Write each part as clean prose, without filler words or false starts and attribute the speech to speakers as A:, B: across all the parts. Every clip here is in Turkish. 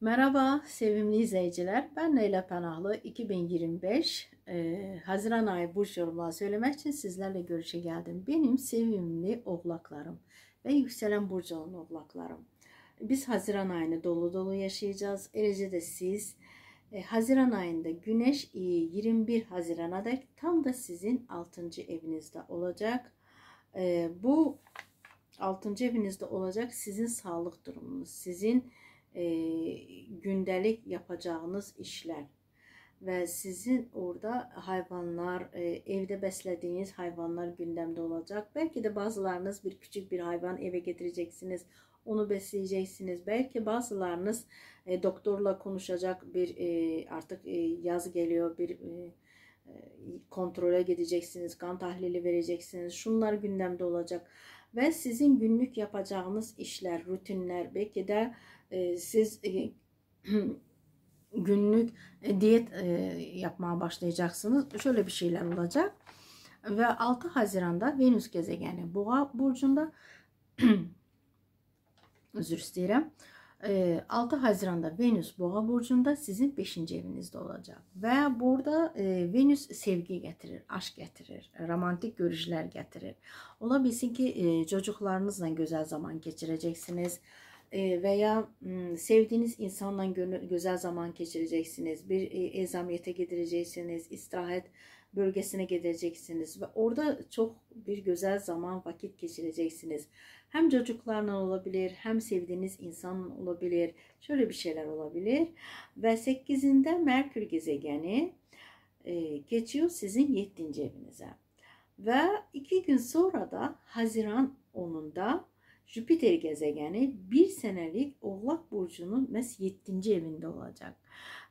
A: Merhaba sevimli izleyiciler. Ben Leyla Panahlı. 2025 Haziran ayı burç yorumları söylemek için sizlerle görüşe geldim. Benim sevimli oğlaklarım ve yükselen burcu olan oğlaklarım. Biz Haziran ayını dolu dolu yaşayacağız. Ayrıca da siz Haziran ayında Güneş 21 Haziran'a dek tam da sizin 6. evinizde olacak. Bu 6. evinizde olacak sizin sağlık durumunuz, sizin gündelik yapacağınız işler ve sizin orada hayvanlar, evde beslediğiniz hayvanlar gündemde olacak. Belki de bazılarınız bir küçük bir hayvan eve getireceksiniz, onu besleyeceksiniz. Belki bazılarınız doktorla konuşacak bir artık yaz geliyor, bir kontrole gideceksiniz, kan tahlili vereceksiniz. Şunlar gündemde olacak ve sizin günlük yapacağınız işler, rutinler, belki de siz günlük diyet yapmaya başlayacaksınız. Şöyle bir şeyler olacak. Ve 6 Haziran'da Venüs gezegeni Boğa burcunda özür dilerim. 6 Haziran'da Venüs Boğa burcunda sizin 5. evinizde olacak. Ve burada Venüs sevgi getirir, aşk getirir, romantik görüşler getirir. Ola bilsin ki çocuklarınızla güzel zaman geçireceksiniz. Veya sevdiğiniz insanla güzel zaman geçireceksiniz. Bir ezamiyete gideceksiniz, istirahat bölgesine gideceksiniz ve orada çok bir güzel zaman vakit geçireceksiniz. Hem çocuklarla olabilir, hem sevdiğiniz insan olabilir. Şöyle bir şeyler olabilir. Ve 8'inde Merkür gezegeni geçiyor sizin 7. evinize. Ve 2 gün sonra da Haziran 10'unda Jüpiter gezegeni bir senelik Oğlak Burcu'nun 7. evinde olacak.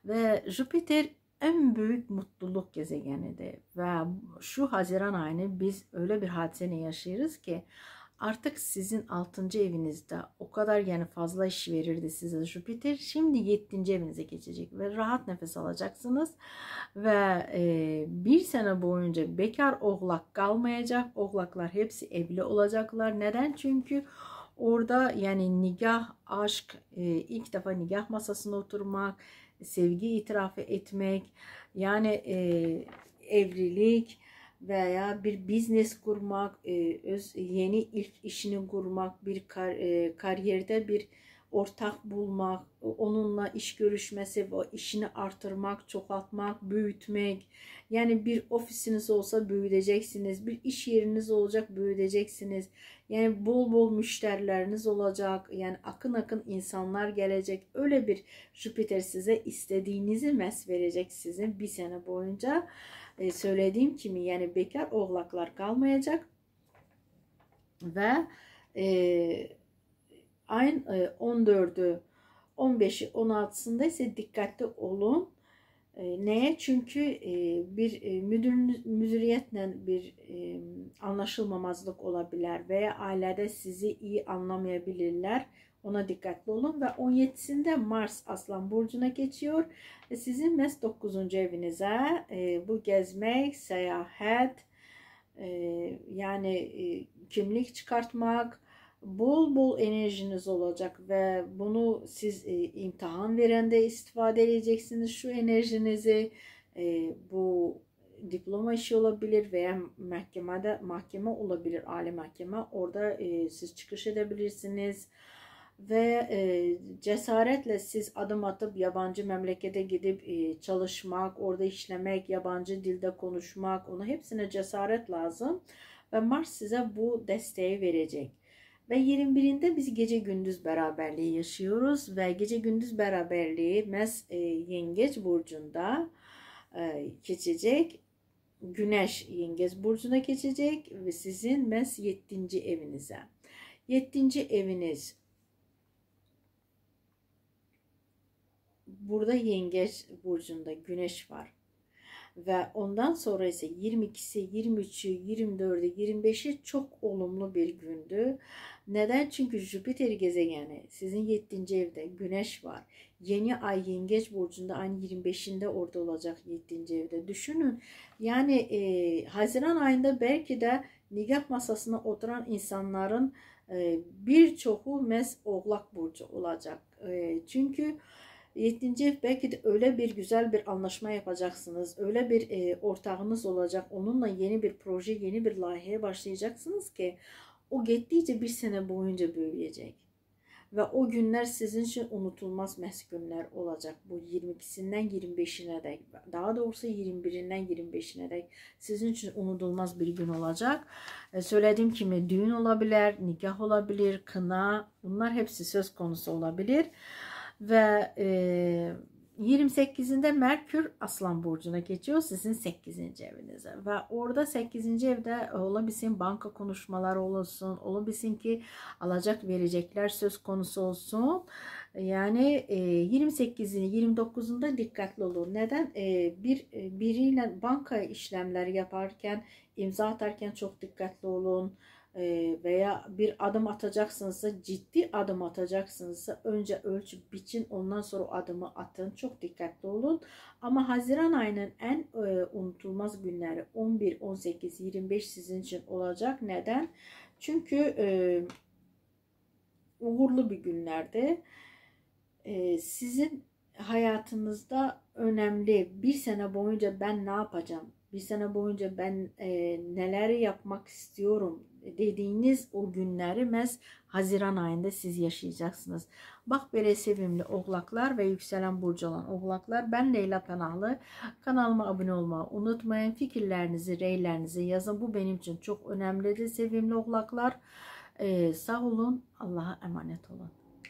A: Ve Jüpiter en büyük mutluluk gezegenidir. Ve şu Haziran ayını biz öyle bir hadiseyle yaşıyoruz ki artık sizin 6. evinizde o kadar yani fazla iş verirdi size Jüpiter. Şimdi 7. evinize geçecek ve rahat nefes alacaksınız. Ve bir sene boyunca bekar oğlak kalmayacak. Oğlaklar hepsi evli olacaklar. Neden? Çünkü orada yani nikah, aşk, ilk defa nikah masasına oturmak, sevgi itirafı etmek, yani evlilik veya bir business kurmak, yeni ilk işini kurmak, bir kariyerde bir ortak bulmak, onunla iş görüşmesi, o işini artırmak, çoğaltmak, büyütmek. Yani bir ofisiniz olsa büyüteceksiniz, bir iş yeriniz olacak büyüteceksiniz. Yani bol bol müşterileriniz olacak. Yani akın akın insanlar gelecek. Öyle bir Jüpiter size istediğinizi verecek sizin bir sene boyunca. Söylediğim gibi yani bekar oğlaklar kalmayacak. Ve ayın 14'ü, 15'i, 16'sında ise dikkatli olun. Neye? Çünkü bir müdüriyetle bir anlaşılmamazlık olabilir veya ailede sizi iyi anlamayabilirler. Ona dikkatli olun. Ve 17'sinde Mars Aslan Burcu'na geçiyor. Sizin 9. evinize bu gezmek, seyahat, yani kimlik çıkartmak, bol bol enerjiniz olacak ve bunu siz imtihan verende istifade edeceksiniz şu enerjinizi. Bu diploma işi olabilir veya mahkeme olabilir, aile mahkeme, orada siz çıkış edebilirsiniz ve cesaretle siz adım atıp yabancı memlekete gidip çalışmak, orada işlemek, yabancı dilde konuşmak, ona hepsine cesaret lazım ve Mars size bu desteği verecek. Ve 21'inde biz gece gündüz beraberliği yaşıyoruz ve gece gündüz beraberliği Yengeç burcunda geçecek. Güneş Yengeç burcuna geçecek ve sizin 7. evinize. 7. eviniz burada Yengeç burcunda Güneş var. Ve ondan sonra ise 22'si, 23'ü, 24'ü, 25'i çok olumlu bir gündü. Neden? Çünkü Jüpiter gezegeni sizin 7. evde, Güneş var. Yeni ay Yengeç burcunda ayın 25'inde orada olacak 7. evde. Düşünün yani Haziran ayında belki de nikah masasına oturan insanların birçoğu Oğlak burcu olacak. Çünkü 7. ev belki de öyle bir güzel bir anlaşma yapacaksınız. Öyle bir ortağınız olacak. Onunla yeni bir proje, yeni bir layiheye başlayacaksınız ki o gittikçe bir sene boyunca büyüyecek. Ve o günler sizin için unutulmaz günler olacak. Bu 22'sinden 25'ine dek, daha doğrusu 21'inden 25'ine dek sizin için unutulmaz bir gün olacak. Söylediğim gibi düğün olabilir, nikah olabilir, kına, bunlar hepsi söz konusu olabilir. Ve 28'inde Merkür Aslan Burcu'na geçiyor sizin 8. evinize. Ve orada 8. evde olabilsin banka konuşmaları olsun, olabilsin ki alacak verecekler söz konusu olsun. Yani 28'ini 29'unda dikkatli olun. Neden? Biriyle banka işlemleri yaparken, imza atarken çok dikkatli olun. Veya bir adım atacaksınızsa, ciddi adım atacaksınızsa önce ölçüp biçin, ondan sonra o adımı atın. Çok dikkatli olun. Ama Haziran ayının en unutulmaz günleri 11, 18, 25 sizin için olacak. Neden? Çünkü uğurlu bir günlerde sizin hayatınızda önemli. Bir sene boyunca ben ne yapacağım? Bir sene boyunca ben neler yapmak istiyorum dediğiniz o günleri Haziran ayında siz yaşayacaksınız. Bak böyle sevimli oğlaklar ve yükselen burcu olan oğlaklar. Ben Leyla Pınarlı. Kanalıma abone olmayı unutmayın. Fikirlerinizi, reylerinizi yazın. Bu benim için çok önemlidir sevimli oğlaklar. Sağ olun. Allah'a emanet olun.